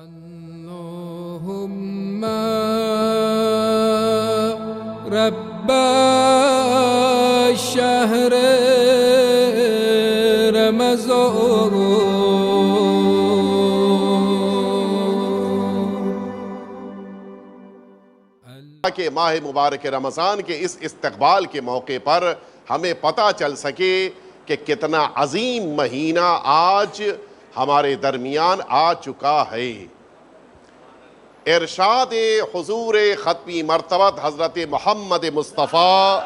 اللهم رب الشهر رمضان کہ ماہ مبارک رمضان کے اس استقبال کے موقع پر ہمیں پتہ چل سکے کہ کتنا عظیم مہینہ آج ہمارے درمیان آ چکا ہے۔ ارشاد حضور ختمی مرتبت حضرت محمد مصطفیٰ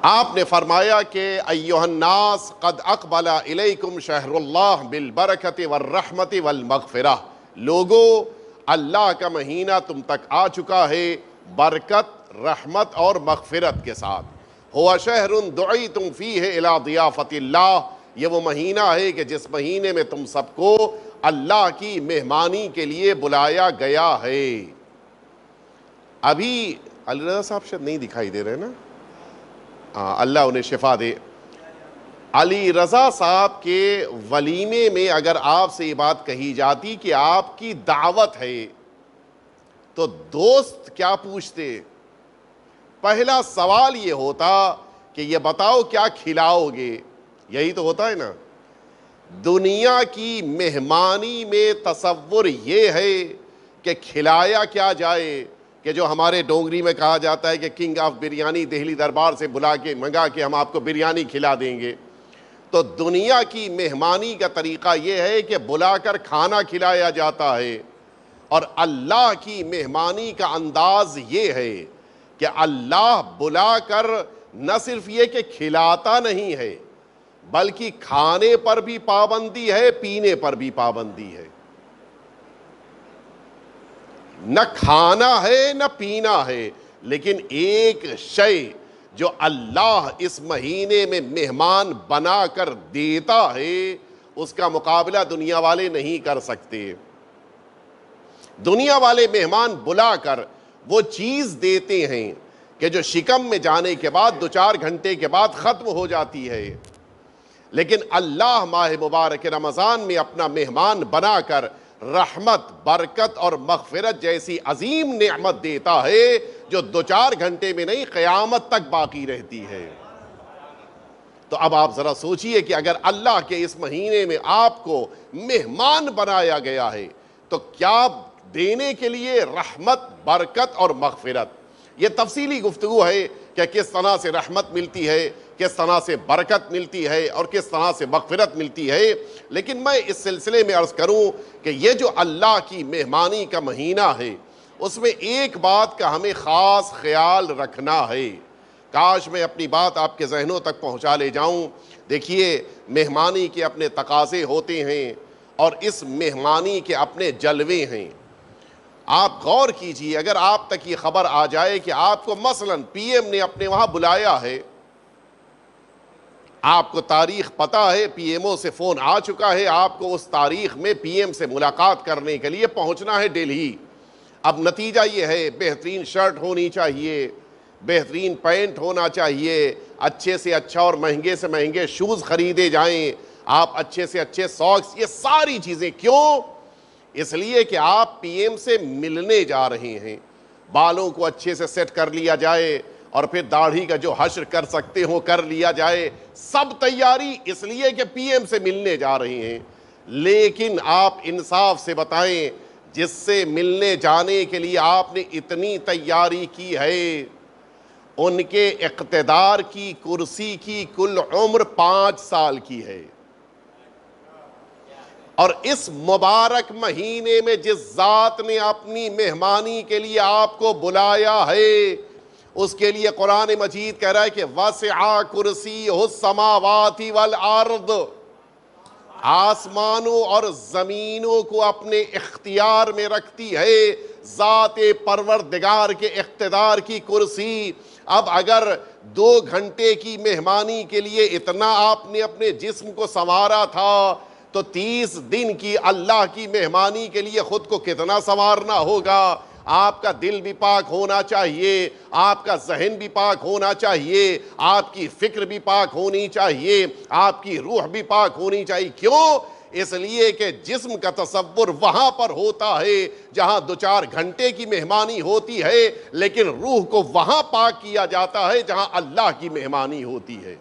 آپ نے فرمایا کہ ایھا الناس قد اقبل الیکم شہر اللہ بالبرکت والرحمت والمغفرہ، لوگو اللہ کا مہینہ تم تک آ چکا ہے برکت، رحمت اور مغفرت کے ساتھ۔ ہوا شہر دعیتم فیہ الی ضیافت اللہ، یہ وہ مہینہ ہے کہ جس مہینے میں تم سب کو اللہ کی مہمانی کے لیے بلایا گیا ہے۔ ابھی علی رضا صاحب شاید نہیں دکھائی دے رہے نا، اللہ انہیں شفا دے۔ علی رضا صاحب کے ولیمے میں اگر آپ سے یہ بات کہی جاتی کہ آپ کی دعوت ہے تو دوست کیا پوچھتے؟ پہلا سوال یہ ہوتا کہ یہ بتاؤ کیا کھلاؤ گے، یہی تو ہوتا ہے نا۔ دنیا کی مہمانی میں تصور یہ ہے کہ کھلایا کیا جائے، کہ جو ہمارے ڈونگری میں کہا جاتا ہے کہ کنگ آف بریانی دہلی دربار سے بلا کے منگا کے ہم آپ کو بریانی کھلا دیں گے۔ تو دنیا کی مہمانی کا طریقہ یہ ہے کہ بلا کر کھانا کھلایا جاتا ہے، اور اللہ کی مہمانی کا انداز یہ ہے کہ اللہ بلا کر نہ صرف یہ کہ کھلاتا نہیں ہے بلکہ کھانے پر بھی پابندی ہے، پینے پر بھی پابندی ہے۔ نہ کھانا ہے نہ پینا ہے، لیکن ایک شے جو اللہ اس مہینے میں مہمان بنا کر دیتا ہے اس کا مقابلہ دنیا والے نہیں کر سکتے۔ دنیا والے مہمان بلا کر وہ چیز دیتے ہیں کہ جو شکم میں جانے کے بعد 2-4 گھنٹے کے بعد ختم ہو جاتی ہے، لیکن اللہ ماہ مبارک رمضان میں اپنا مہمان بنا کر رحمت، برکت اور مغفرت جیسی عظیم نعمت دیتا ہے جو 2-4 گھنٹے میں نہیں قیامت تک باقی رہتی ہے۔ تو اب آپ ذرا سوچئے کہ اگر اللہ کے اس مہینے میں آپ کو مہمان بنایا گیا ہے تو کیا دینے کے لیے رحمت، برکت اور مغفرت۔ یہ تفصیلی گفتگو ہے کہ کس طرح سے رحمت ملتی ہے، کس طرح سے برکت ملتی ہے اور کس طرح سے مغفرت ملتی ہے، لیکن میں اس سلسلے میں عرض کروں کہ یہ جو اللہ کی مہمانی کا مہینہ ہے اس میں ایک بات کا ہمیں خاص خیال رکھنا ہے۔ کاش میں اپنی بات آپ کے ذہنوں تک پہنچا لے جاؤں۔ دیکھیے، مہمانی کے اپنے تقاضے ہوتے ہیں اور اس مہمانی کے اپنے جلوے ہیں۔ آپ غور کیجئے، اگر آپ تک یہ خبر آ جائے کہ آپ کو مثلاً پی ایم نے اپنے وہاں بلایا ہے، آپ کو تاریخ پتہ ہے، پی ایم او سے فون آ چکا ہے، آپ کو اس تاریخ میں پی ایم سے ملاقات کرنے کے لیے پہنچنا ہے دہلی۔ اب نتیجہ یہ ہے، بہترین شرٹ ہونی چاہیے، بہترین پینٹ ہونا چاہیے، اچھے سے اچھا اور مہنگے سے مہنگے شوز خریدے جائیں، آپ اچھے سے اچھے ساکس، یہ ساری چیزیں کیوں؟ اس لیے کہ آپ پی ایم سے ملنے جا رہے ہیں۔ بالوں کو اچھے سے سیٹ کر لیا جائے اور پھر داڑھی کا جو حشر کر سکتے ہو کر لیا جائے، سب تیاری اس لیے کہ پی ایم سے ملنے جا رہے ہیں۔ لیکن آپ انصاف سے بتائیں، جس سے ملنے جانے کے لیے آپ نے اتنی تیاری کی ہے، ان کے اقتدار کی کرسی کی کل عمر 5 سال کی ہے، اور اس مبارک مہینے میں جس ذات نے اپنی مہمانی کے لیے آپ کو بلایا ہے اس کے لیے قرآن مجید کہہ رہا ہے کہ وَسِعَ كُرْسِيُّهُ السَّمَاوَاتِ وَالْأَرْضِ، آسمانوں اور زمینوں کو اپنے اختیار میں رکھتی ہے ذات پروردگار کے اقتدار کی کرسی۔ اب اگر 2 گھنٹے کی مہمانی کے لیے اتنا آپ نے اپنے جسم کو سنوارا تھا تو 30 دن کی اللہ کی مہمانی کے لیے خود کو کتنا سنوارنا ہوگا۔ آپ کا دل بھی پاک ہونا چاہیے، آپ کا ذہن بھی پاک ہونا چاہیے، آپ کی فکر بھی پاک ہونی چاہیے، آپ کی روح بھی پاک ہونی چاہیے۔ کیوں؟ اس لیے کہ جسم کا تصور وہاں پر ہوتا ہے جہاں 2-4 گھنٹے کی مہمانی ہوتی ہے، لیکن روح کو وہاں پاک کیا جاتا ہے جہاں اللہ کی مہمانی ہوتی ہے۔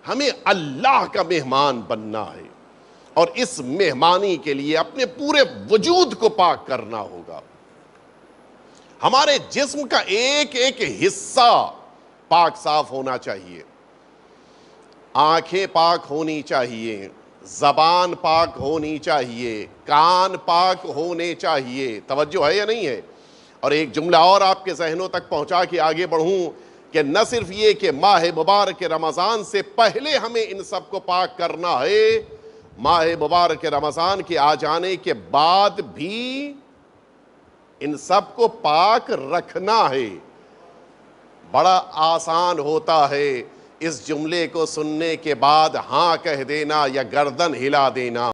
ہمیں اللہ کا مہمان بننا ہے، اور اس مہمانی کے لیے اپنے پورے وجود کو پاک کرنا ہوگا۔ ہمارے جسم کا ایک ایک حصہ پاک صاف ہونا چاہیے۔ آنکھیں پاک ہونی چاہیے، زبان پاک ہونی چاہیے، کان پاک ہونے چاہیے۔ توجہ ہے یا نہیں ہے؟ اور ایک جملہ اور آپ کے ذہنوں تک پہنچا کے آگے بڑھوں کہ نہ صرف یہ کہ ماہ مبارک رمضان سے پہلے ہمیں ان سب کو پاک کرنا ہے، ماہ مبارک رمضان کے آ جانے کے بعد بھی ان سب کو پاک رکھنا ہے۔ بڑا آسان ہوتا ہے اس جملے کو سننے کے بعد ہاں کہہ دینا یا گردن ہلا دینا۔